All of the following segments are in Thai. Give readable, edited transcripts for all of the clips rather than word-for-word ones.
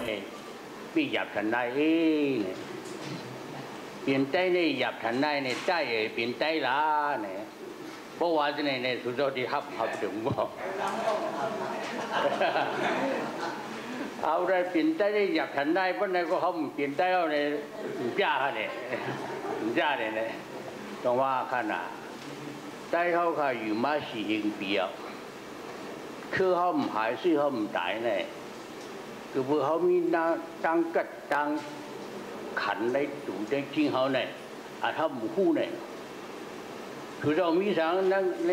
này bị nhập thành này này biển tây này nhập thành này trái biển tây là nàyเพราะว่าที่ไหนสุดยอดที่ฮับถึงบอกเอาได้เปลี่ยนใจได้อยากทันได้เพราะในก็เขาเปลี่ยนใจเอาในจ้าเนี่ยจ้าเนี่ยตรงว่าขนาดใจเขาเขาอยู่มาสี่ยิงเปียกคือเขาหายซื่อเขาตายเนี่ยคือพวกเขามีตั้งกัดตั้งขันในตู่ในจริงเขาเนี่ยอาถ้าหมู่คู่เนี่ยคือเรามีสังนั่งใน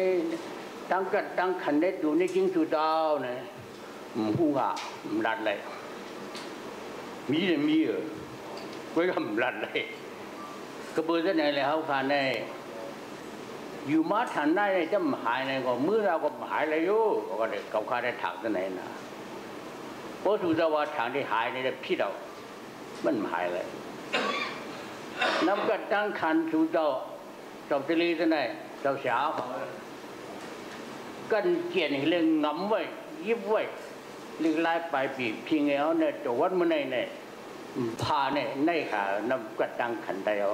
ตั้งกัดตั้งขันในตู่ในจริงสุดเอาเนี่ยหมู่คู่อ่ะรัดเลยมีเลยมีเออไว้ก็รัดเลยก็เบอร์เท่าไหร่เลยเขาขาดเนี่ยอยู่มาทันได้จะหายเนี่ยก็มือเราก็หายเลยโย่ก็เลยเขาขาดได้ถังเท่าไหร่นะเพราะสุดท้ายว่าถังที่หายเนี่ยพี่เรามันหายเลยน้ำกัดตั้งขันสุดท้ายจบที่ลีท่านไหนเจ้าสาวกันเกี่ยนเรื่องงำไว้ยิบไว้เรื่องไล่ไปปีพิงเอาเนี่ยตัววัดมันเนี่ยพาเนี่ยในขาน้ำกัดตั้งขันได้เอา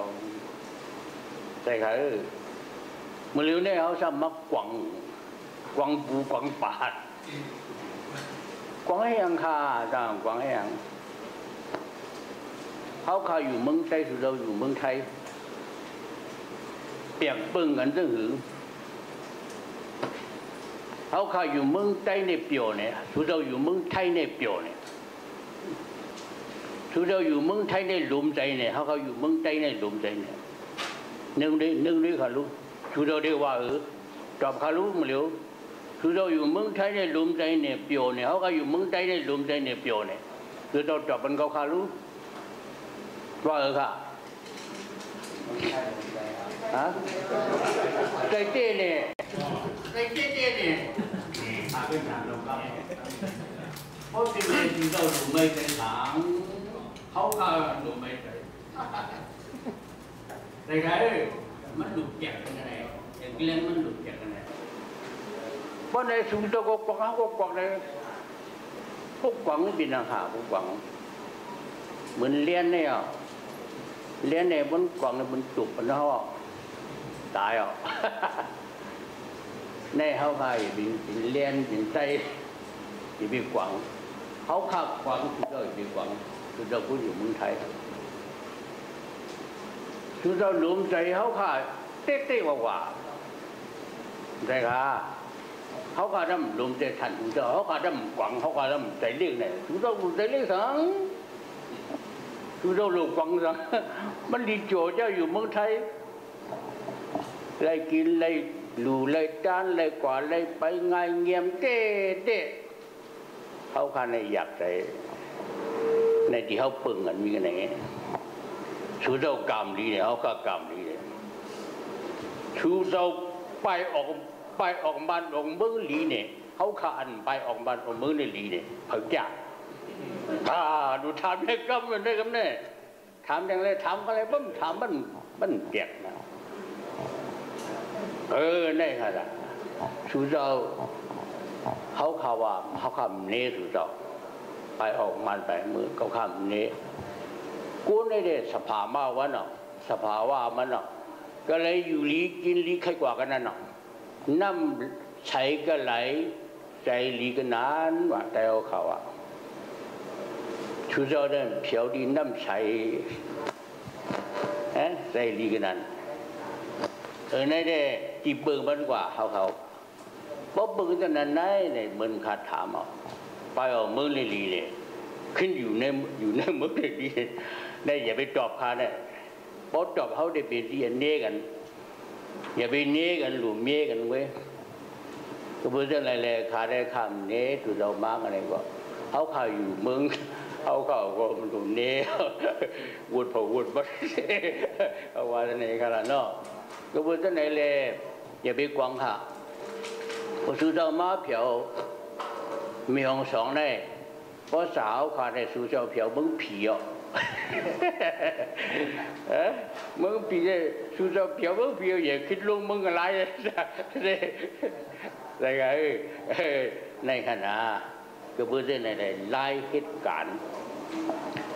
ใช่ค่ะเมื่อเร็วเนี่ยเขาสมัครกวางปูกวางปาดกวางให้ยังค่ะต่างกวางให้ยังเขาอยู่เมืองไทยสุดเราอยู่เมืองไทยเปียกปึ้งกันตั้งหือเขาอยู่เมืองไทยในเปียวเนี่ยสุดเราอยู่เมืองไทยในเปียวเนี่ยสุดเราอยู่เมืองไทยในหลุมใจเนี่ยเขาอยู่เมืองไทยในหลุมใจเนี่ยนึ่งได้ขารู้สุดเราได้ว่าจอบขารู้มาเร็วสุดเราอยู่เมืองไทยในหลุมใจเนี่ยเปียวเนี่ยเขาอยู่เมืองไทยในหลุมใจเนี่ยเปียวเนี่ยสุดเราจอบมันเขาขารู้ว่าค่ะฮะใจเต้เนี่ยใจเต้เนี่ยอาเป็นทางลงครับเพราะที่นี่ที่เราดูไม่เป็นทางเขาก็ดูไม่ได้แต่ไงมันหลุดแจกกันไงอย่างเลี้ยงมันหลุดแจกกันไงเพราะในสุนทรกวังเขากวังเลยพวกกวังบินอาหารพวกกวังเหมือนเลี้ยงเนี่ยเลี้ยงในบนกล่องในบนตุบมันเขาตายอ่ะในเขาพายบินเลี้ยงบินใจบินกวางเขาขับกวางคือเราบินกวางคือเราพูดอยู่เมืองไทยคือเราหลุมใจเขาขาดเต้ว่าใช่ค่ะเขาขาดน้ำหลุมใจทันเขาขาดน้ำกวางเขาขาดน้ำใจเลี้ยงเนี่ยคือเราใจเลี้ยงสังคือเราหลุดกวางสังมันดีโจเจ้าอยู่เมืองไทยไล่กินไล่หลูไล่จานไล่กวาดไล่ไปไงเงียบเต้เขาขาในอยากใจในที่เขาปึงกันมีกันไงชูเจ้ากรรมดีเนี่ยเขาก็กรรมดีเนี่ยชูเจ้าไปออกบ้านออกเมืองลีเนี่ยเขาขาอันไปออกบ้านออกเมืองในลีเนี่ยเขาจับดูถามได้กำมันได้กำเนี่ยถามอย่างไรถามอะไรบ้างถามมันเปียกนะนี่ค่ะนะสุเจ้าเขาข่าวว่าเขาคำเนื้อสุเจ้าไปออกมันไปมือเขาคำเนื้อกูนี่เด็สภามาวันเนาะสภาว่ามันเนาะก็เลยอยู่ลีกินลีใครกว่ากันนั่นเนาะน้ำใช้ก็ไหลใจลีก็นานว่าแต่เขาว่า出招人漂的那么晒，晒里个难，那个ที่เบิ่งมันกว่าเขาบ่เบิ่งแต่นั้นไหนเนี่ยมันขาดถามเอาไปเอามือลีเลยขึ้นอยู่ในมือลีได้อย่าไปตอบเขาเนี่ยพอตอบเขาได้เป็นที่เนกันอย่าไปเนกันหลุมเนกันเว้ยก็เพื่ออะไรขาได้คำเนคือเรามากอะไรก็เขาอยู่เมืองเขาก็มันถูกเนวุดพอวุดบัดเอาว่าในขนาดนั้นก็เพื่อเลยอย่าไปกวางค่ะพอสู้เจ้ามาเผียวมีองสองได้เพราะสาวขาได้สู้เจ้าเผียวมึงผีอ่ะมึงผีได้สู้เจ้าเผียวมึงผีอย่าคิดลงมึงอะไรอะไรไงในขณะก็เพื่อในไล่เหตุการณ์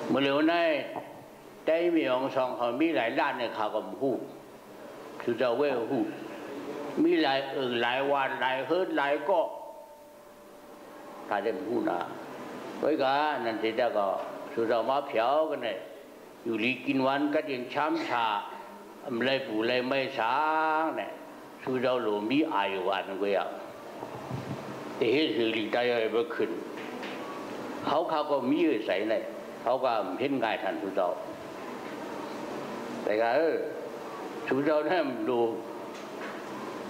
เมื่อเร็วนั้นได้มีองค์สองเขามีหลายด้านในข่าวกับหูคือจะเว้หูมีหลายหลายวันหลายเฮิร์ตหลายก็ถ้าได้หูนะไว้กันนั่นที่จะก็คือจะมาเผากันเลยอยู่ลีกินวันก็ยังช้ำชาอะไรปูอะไรไม่ช้างเนี่ยคือจะหลวมีอายุวันก็อย่างแต่เหตุคือลีได้ยังไม่ขึ้นเขาก็มีใส่เนี่ยเขาก็เห็นง่ายทันทุกเจ้าแต่ก็ทุกเจ้าเนี่ยดู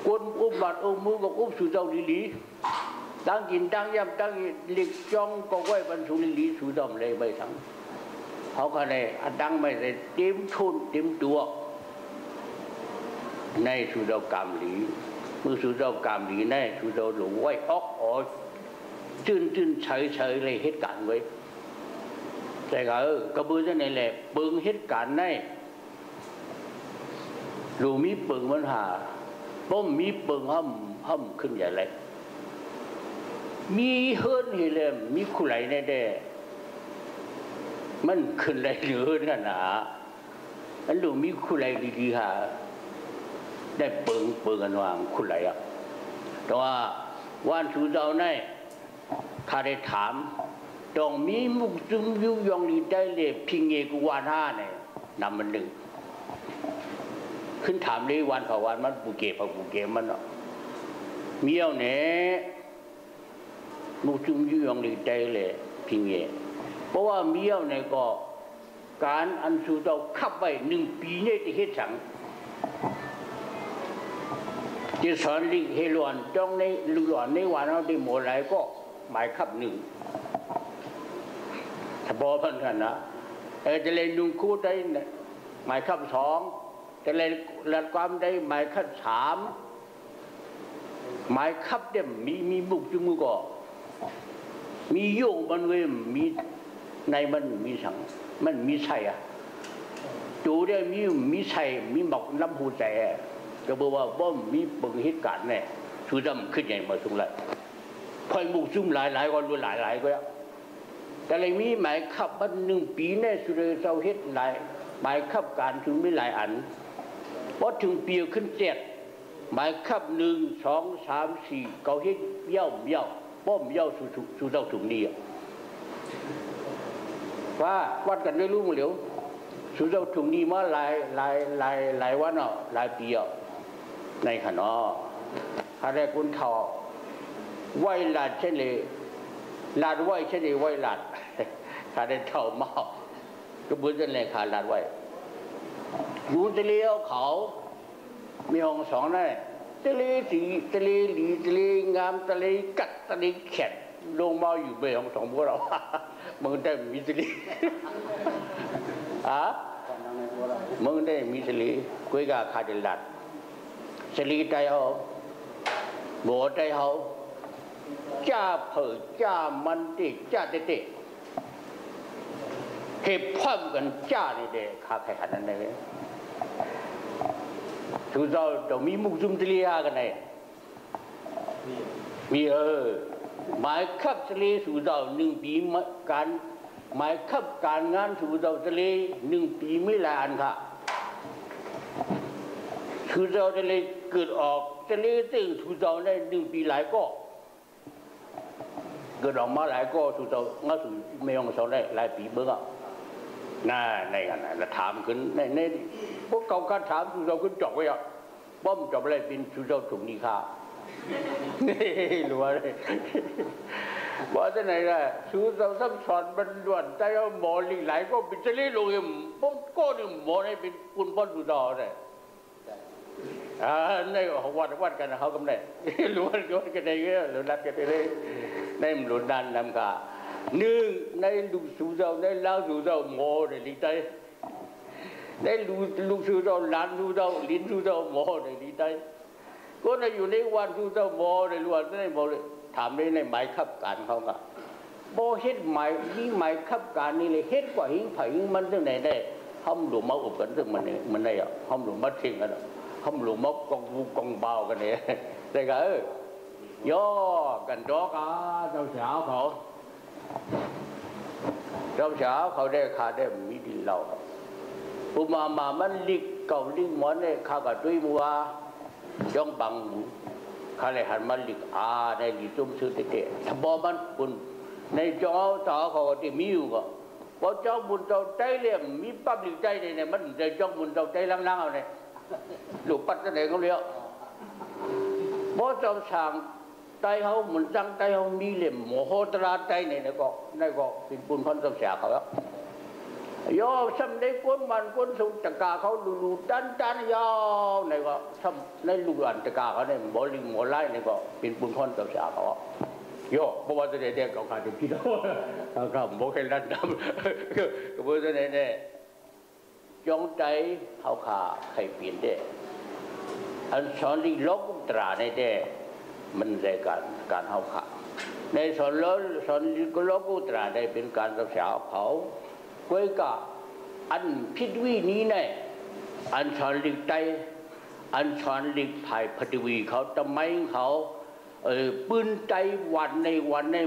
ก้นอุ้มบาดอุ้มมือก็อุ้มทุกเจ้าลีตั้งกินตั้งย่ำตั้งเล็กจ้องก็ไว้บรรทุลีทุกเจ้าเลยไม่ทั้งเขาก็เลยดังไม่ได้เต็มทุนเต็มตัวในทุกเจ้ากรรมลีมือทุกเจ้ากรรมลีในทุกเจ้าหลงไว้ออกจืนเฉยเลยเหตุการณ์ไว้แต่ก็กระบือจะในแหละปึงเหตุการณ์ในดูมีปึงมันหาป้อมมีปึงห้ำขึ้นใหญ่เลยมีเฮิร์นเฮเลมมีขุไหลในแด่มันขึ้นไหลเหลือกันหนาอันดูมีขุไหลดีๆหาได้ปึงกันวางขุไหลอ่ะแต่ว่าวันสุดเจ้าในข้าได้ถามต้องมีมุกจุ่มยุยองลีได้เลยพิงเงกวันห้าเนี่ยนำมันหนึ่งขึ้นถามเลยวันเขาวันมันปูเก็บปูเก็บมันเนาะมีเอาเนี่ยมุกจุ่มยุยองลีได้เลยพิงเงเพราะว่ามีเอาเนี่ยก็การอันสูเราขับไป1 ปีเนี่ยจะเฮ็ดสังจะสอนลิเฮลวนจ้องในลุหลอนในวันเราได้หมดหลายก็หมายขับ1ถ้าพอพันกันนะจะเล่นนุ่งคู่ได้หมายขับ2จะเล่นรัดความได้หมายขับ3หมายขับเด่มมีบุกจุมือก็มีโยงมันเว้ยมีในมันมีสังมันมีใช่อ่ะจูได้มีใช่มีหมอกลำหูใจก็บอกว่าบ่มีปึงเหตุการณ์เนี่ยชูดำขึ้นใหญ่มาสุดเลยคอยบุกซุ่มหลายก็รู้หลายก็แล้วแต่เลยมีหมายขับมัน1 ปีเนี่ยสุดเลยเจ้าเฮ็ดหลายหมายขับการถึงไม่หลายอันพอถึงปีขึ้น7หมายขับ1 2 3 4เขาเฮ็ดเย่าป้อมเย่าสู่เจ้าถุงนี้ว่าวัดกันด้วยรู้มั้งเหลียวสู่เจ้าถุงนี้มาหลายวันเนาะหลายปีอ่ะในขณะถ้าได้คุณเท่าไหวหลาดเช่นเลยหลาดไหวเช่นเลยไหวหลาดถ้าได้เท่ามาก็บุญจะเลยขาดหลาดไหวอยู่ทะเลเขามีห้องสองนั่นทะเลสีทะเลหลีทะเลงามทะเลกัดทะเลแข็งลงมาอยู่เบห้องสองพวกเรามึงได้มีทะเลมึงได้มีทะเลกุยกาขาดหลาดทะเลใจเขาบัวใจเขาจ้าเผิดจ้ามันติจ้าเตะเหตุพร้อมกันจ้านี่เด็กขาแข็งนั่นเลยทุกเราต้องมีมุกซุ่มทะเลกันเลยมีหมายขับทะเลสู่เรา1 ปีการหมายขับการงานสู่เราทะเล1 ปีไม่หลายอันค่ะสู่เราทะเลเกิดออกทะเลตึงสู่เราได้1 ปีหลายก็เกิดออกมาหลายก็สู่เรางั้นสู่ไม่ยอมเราได้หลายปีเบื้องน่าในกันนะถามขึ้นในพวกเขาคัดถามสู่เราขึ้นจบไว้อ่ะป้อมจบอะไรเป็นสู่เราถุงนี้ค่ะรู้ว่าเลยว่าจะไหนล่ะสู่เราซ้ำซ้อนบรรลุใจเอาหมอหลายก็เป็นทะเลลงเอ็มป้อมก็หนึ่งหมอให้เป็นคุณพ่อสู่เราเลยในวัดกันเขากำเนิดรู้กันได้เยอะหรือรัดกันได้ในหลุดดันนำกาในลูกสู่เราในเล่าสู่เราหมอในลิใจในลูกสู่เราหลานสู่เราลิ้นสู่เราหมอในลิใจก็ในอยู่ในวันสู่เราหมอในล้วนในหมอเลยถามในหมายขับการเขาก็โบเฮ็ดหมายนี่หมายขับการนี่เลยเฮ็ดกว่าหิ้งไผ่มันเรื่องไหนได้ห้องหลวงมาอุบกันเรื่องมันได้อ่ะห้องหลวงมาทิ้งกันห้องหลวงมากองวูกองเบากันเนี่ยแต่ก็ย่อกันจ้อกันเจ้าสาวเขา เจ้าสาวเขาได้ขาได้มีดินเราปุมามันลิกเก่าลิกหมอนเนี่ยข้ากับด้วยมัวย่องบังข้าเลยหันมาลิกในดิจุ่มซื้อเตะถ้าบอมันปุ่นในจอสาวเขาที่มีอยู่ก็พอเจ้าบุญเจ้าใจเลี่ยมมีปั๊บลิกใจเนี่ยมันจะจ้องบุญเจ้าใจล้างๆเอาเนี่ยลูกปัดจะไหนเขาเลี้ยวพอเจ้าช่างใจเขาเหมือนจังใจเขามีเหลี่ยมโมโหตราใจเนี่ยก็เป็นปุ่นพันธุ์เสียเขาแล้วย่อซ้ำได้ก้นมันก้นสุตกาเขาดูจันยาวในก็ซ้ำในลูกหลานตกาเขาเนี่ยบริงหมดไล่ในก็เป็นปุ่นพันธุ์เสียเขาย่อเพราะว่าจะได้เด็กเขาขาดพี่น้องเขาบอกให้รัดดำก็เพราะฉะนั้นเนี่ยจงใจเขาขาใครเปลี่ยนได้อันสอนลิลกตราในได้มันในการเขาขาในสอนลิลกตราได้เป็นการรักษาเขาก้อยกะอันพิษวีนี้เนี่ยอันสอนลิใจอันสอนลิภายพัทวีเขาทำไมเขาปืนใจวันใน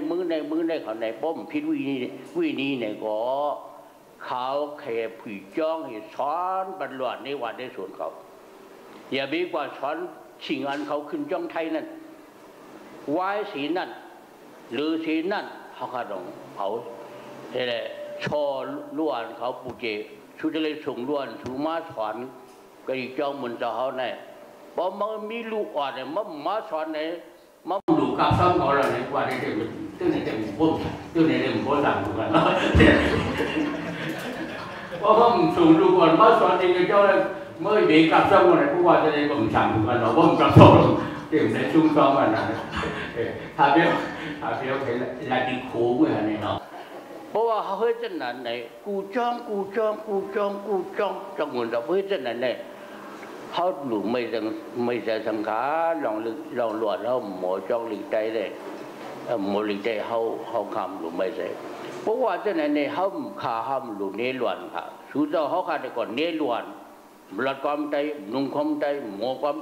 มือในเขาในป้อมพิษวีนี้เนี่ยก็เขาแค่ผีจ้องให้สอนบรรลุในวันในส่วนเขาอย่าบีกว่าสอนสิ่งอันเขาขึ้นจ้องไทยนั่นวายสีนั่นหรือสีนั่นเขาขาดองเขาเฮ้ยชอล้วนเขาปูเจชุดเลยส่งล้วนชูมาสอนก็อีกจ้องมันจะเขาเนี่ยพอมันมีลูกอ่อนเนี่ยมันมาสอนเนี่ยมันดูกับซ้ำเขาเลยเนี่ยว่าได้เด็กตัวนี้เด็กพุ่งตัวนี้เด็กพุ่งต่างกันเนาะเพราะว่ามันส่งลูกอ่อนมาสอนเองก็เจ้าเลยเมื่อเด็กกับซ้ำกันเนี่ยผู้ว่าจะได้ผมสั่งกันเนาะว่ามันกับซ้ำเด็กในชุ่มซ้ำกันนะถ้าเบี้ยวเห็นลายดีคูเหมือนนี่เนาะเพราะว่าเขาเฮ้ยจะนั่นไหนกูจ้องจังหวะเราเฮ้ยจะนั่นไหนเขาหลุมไม่จะสังขารลองหลวดแล้วหมอจ้องลิงใจเลยหมอลิงใจเขาคำหลุมไม่ใช่เพราะว่าจะนั่นไหนเขาขาห้ามหลุมเนื้อหลวนค่ะสู้เจ้าเขาขาดก่อนเนื้อหลวนหลัดความใจนุ่งความใจหมอความ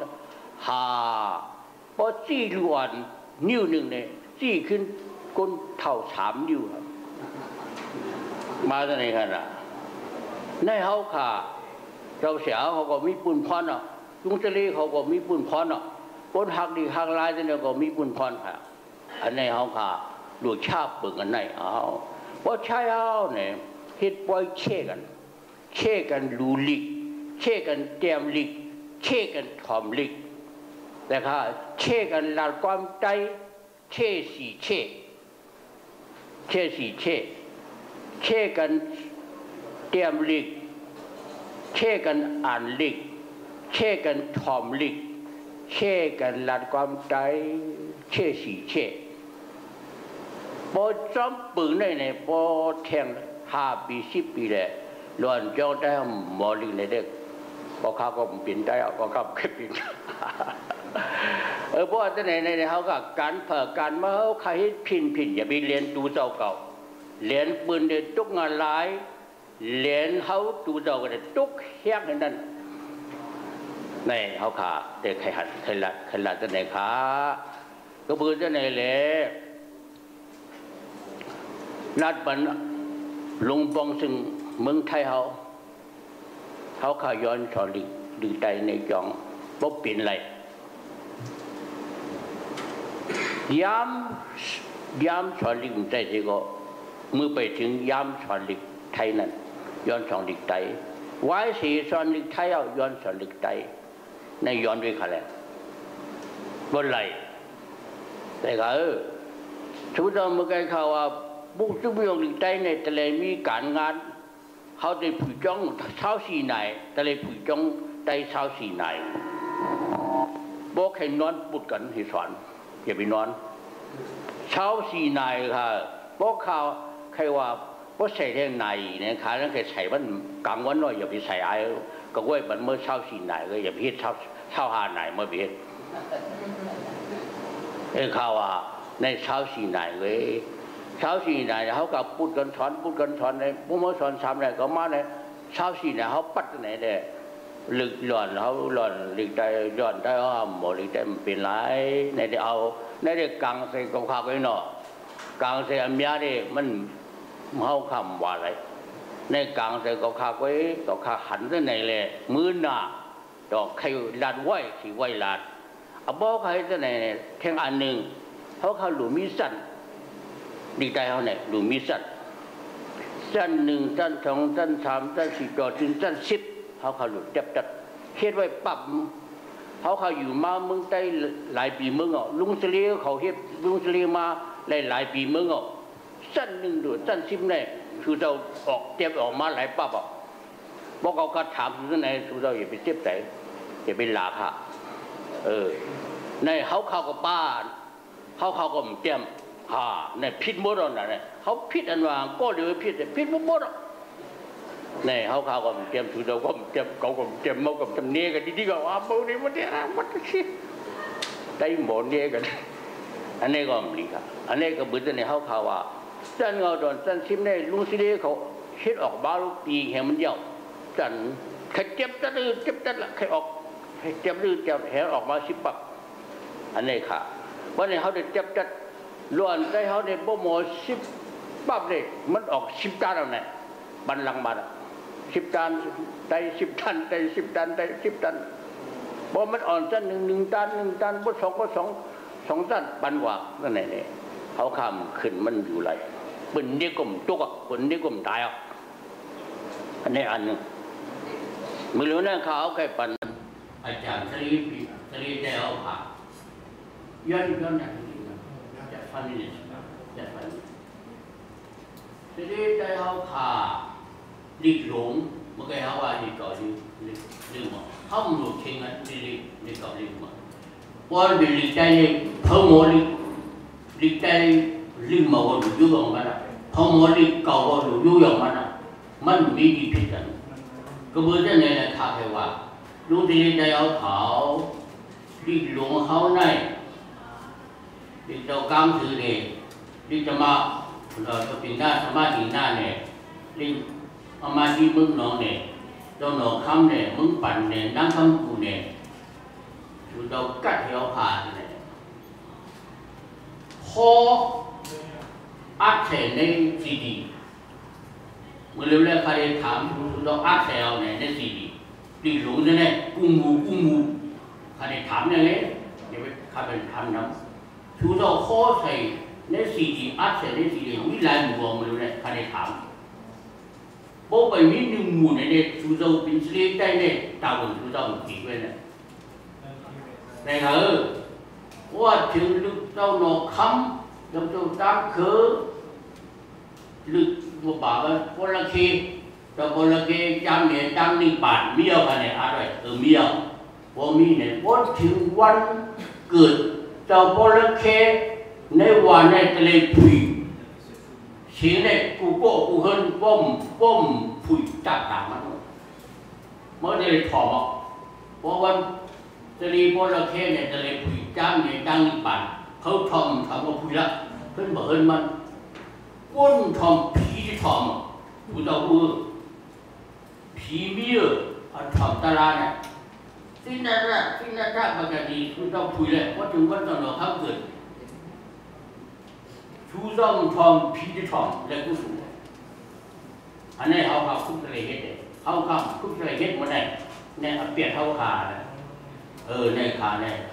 หาพอจี้หลวนนิ้วหนึ่งเนี่ยจี้ขึ้นก้นเท่า3 นิ้วครับมาจากไหนกันอ่ะในเขาขาเจ้าเสียเขาก็มีปุ่นพรอ่ะลุงเจริญเขาก็มีปุ่นพรอ่ะคนหักดีหักลายเนี่ยก็มีปุ่นพรค่ะอันในเขาขาดูชาบเปิงอันไหนเอาเพราะใช่เอาเนี่ยเฮ็ดปล่อยเช่กันลูลิกเช่กันเตรียมลิกเช่กันถอมลิกแต่ค่ะเช่กันหลัดความใจเช่กันเตรียมลิกเช่กันอ่านลิกเช่กันถอมลิกเช่กันหลัดความใจเช่พอจอมปืนในพอแทง5 ปี10 ปีเลยล้วนจ้องได้หมอลิงในเด็กพอเขาก็เปลี่ยนได้ก็เขาเปลี่ยนเพราะว่าในเขาก็การมาเขาใครผินอย่าไปเรียนตูเจ้าเก่าเรียนปืนเด็ดตุกงานหลายเรียนเขาตูเจ้าก็ได้ตุกแยกนั่นในเขาขาแต่ใครหัดจะไหนขาก็ปืนจะไหนแหละนัดบันลงปองซึ่งเมืองไทยเขาขาย้อนสอนดึงใจในจองป๊บเปลี่ยนไรย้ำสอนลิงใจที่ก็มือไปถึงย้ำสอนลิงไทยนั่นย้อนสอนลิงไทยไว้สีสอนลิงไทยเอาย้อนสอนลิงไทยในย้อนด้วยขนาดบนไหลแต่ก็สมมติเราเมื่อกี้เขาว่าบุกจุบยงลิงไทยในทะเลมีการงานเขาได้ผูกจ้องเช้าสีไหนทะเลผูกจ้องไตเช้าสีไหนบอกให้นอนปุดกันให้สอนอย่าไปนอนเช้าสี่นายค่ะเพราะข่าวใครว่าเพราะใส่แท่งในเนี่ยค่ะนั่นแค่ใส่วันกลางวันน้อยอย่าไปใส่ไอ้ก็ว่าบันเมื่อเช้าสี่นายก็อย่าไปเฮ็ดเช้า5 นายเมื่อไปเฮ็ดข่าวว่าในเช้าสี่นายเลยเช้าสี่นายเขากับพูดกันสอนในพวกมาสอน3 นายก็มาในเช้าสี่นายเขาปัดไหนเนี่ยลึกหล่อนเขาหล่อนลึกใจหล่อนได้ว่าหมดลึกใจมันเป็นไรในเดี๋ยวเอาในเดี๋ยวกลางเสกของข้าวไปหน่อกลางเสกอันยาเนี่ยมัน เขาคำว่าอะไรในกลางใจก็ขาไว้ก็ขาหันไปไหนเลยมือหน้าดอกใครลาดไหวขี่ไหวลาดเอาบอกใครจะไหนแข่งอันหนึ่งเขาหลุมมีสั้นดีใจเขาเนี่ยหลุมมีสั้นสั้นหนึ่งสั้นสองสั้นสามสั้นสี่ต่อถึงสั้น10เขาหลุดจัดเฮ็ดไว้ปั๊บเขาอยู่มาเมืองใต้หลายปีเมืองลุงเสลีเขาเฮ็ดลุงเสลีมาหลายปีเมืองสั้นหนึ่งด้วยสั้น10เนี่ยคือเราออกเจ็บออกมาหลายปั๊บบอกเขาก็ถามถึงไหนคือเราอย่าไปเจ็บใจอย่าไปหลาค่ะในเขากับป้าเขาก็เตรียมในพิษมดน่ะเนี่ยเขาพิษอันว่าก็เดี๋ยวพิษมดในเขาก็เตรียมคือเราก็เตรียมเขาก็เตรียมมากับจำเนียกันดีๆก็ว่าพวกนี้มันเนี่ยมันคิดได้หมดเนี่ยกันอันนี้ก็มีค่ะอันนี้ก็บุตรในเขาว่าจันเงาโดนจันซิมเนี่ยลุงสิเดเขาคิดออกบ้าลูกปีแห่มันเยาจันใครเจ็บจัดเลยเจ็บจัดละใครออกให้เจ็บเลยเจ็บแห่ออกมา10 ปักอันนี้ค่ะวันนี้เขาได้เจ็บจัดล้วนได้เขาได้บ่หมด10 ปักเลยมันออก10 ตันแล้วเนี่ยบันลังมา10 ตันได้10 ตันได้10 ตันได้10 ตันบ่มันอ่อนจัน1 ตัน1 ตันบ่2 ตันปันกว่านั่นเนี่ยเขาคำขึ้นมันอยู่ไรเป็นนี่กลมตุกเป็นนี่กลมตายอันนี้อันนึงไม่รู้นะเขาใครปันอาจารย์สลีได้เอาผ่าย้อนอย่างนี้จะฟันนี่จะฟันสลีได้เอาผ่าลิกหลงเมื่อกี้เขาว่าลิกเก่าลิกหมดเขาไม่รู้จริงอ่ะลิกเก่าลิกหมดพอเป็นลิกใจเนี่ยเพิ่มหมดลิกใจลิกมาว่าหลุดยุ่งมันอ่ะพอหมดลิกเก่าว่าหลุดยุ่งมันอ่ะมันมีดีผิดกันก็เบื่อจะเนี่ยข้าแค่ว่าลูกที่ได้เอาเขาลิกหลงเขาในลิกเจ้ากำถือเนี่ยลิกจะมาเราจะเป็นหน้าสมาธิหน้าเนี่ยลิกเอามาที่มึงน้องเนี่ยเจ้าหนอคำเนี่ยมึงปั่นเนี่ยนั่งคำกูเนี่ยดูเรากัดเหวผ่านเนี่ยพออัดเสียในซีดีเมื่อเร็วๆใครถามเราอัดเสียเนี่ยในซีดีดีหลงเนี่ยกุ้งมูใครถามอย่างนี้เดี๋ยวข้าเป็นทำนะดูเราข้อใส่ในซีดีอัดเสียในซีดีวิไลหมู่เมื่อเร็วๆใครถามพอไปมีหนึ่งหมู่เนี่ยดูเราเป็นเลี้ยงได้เนี่ยตาบนดูเราจีบไว้เนี่ยแต่ว่าถึงลึกเจ้าหนอคำเจ้าตามคือลึกว่าบ่าวพลคีแต่พลคีจำเนี่ยจำนี่บาทเมียวกันเนี่ยอะไรเมียวพอมีเนี่ยพอถึงวันเกิดเจ้าพลคีในวันในทะเลพุยเสียงเนี่ยกูเฮินป้อมพุยจับตามันเมื่อได้ถอดเพราะวันทะเลพลคีเนี่ยทะเลพุยจำเนี่ยจำนี่บาทเขาทำว่าพุยละเพิ่นบอกเฮินมันก้นทำผีทำผู้เจ้าผีมีทำตาลาเนี่ยสิ่งนั้นปกติผู้เจ้าพุยเลยว่าถึงวันตอนเราเขาเกิดผู้เจ้าทำผีทำและผู้สูงอันนี้เขาคุกอะไรเฮ็ดเขาคุกอะไรเฮ็ดมาได้เนี่ยเปลี่ยนเขาขาในข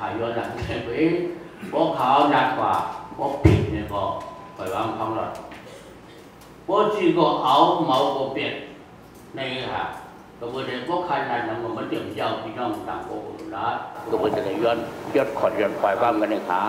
าย้อนหลังเนี่ยตัวเองบอกขาวหนักกว่าบอกผิดเนี่ยก็ปล่อยวางความรอดพอที่ก็เอาเมาก็เปลี่ยนในค่ะก็เมื่อได้พวกคันนั้นมันเตรียมเจ้าพี่น้องต่างโอ้โหละก็เมื่อได้ย้อนขอดย้อนปล่อยความกันเลยค่ะ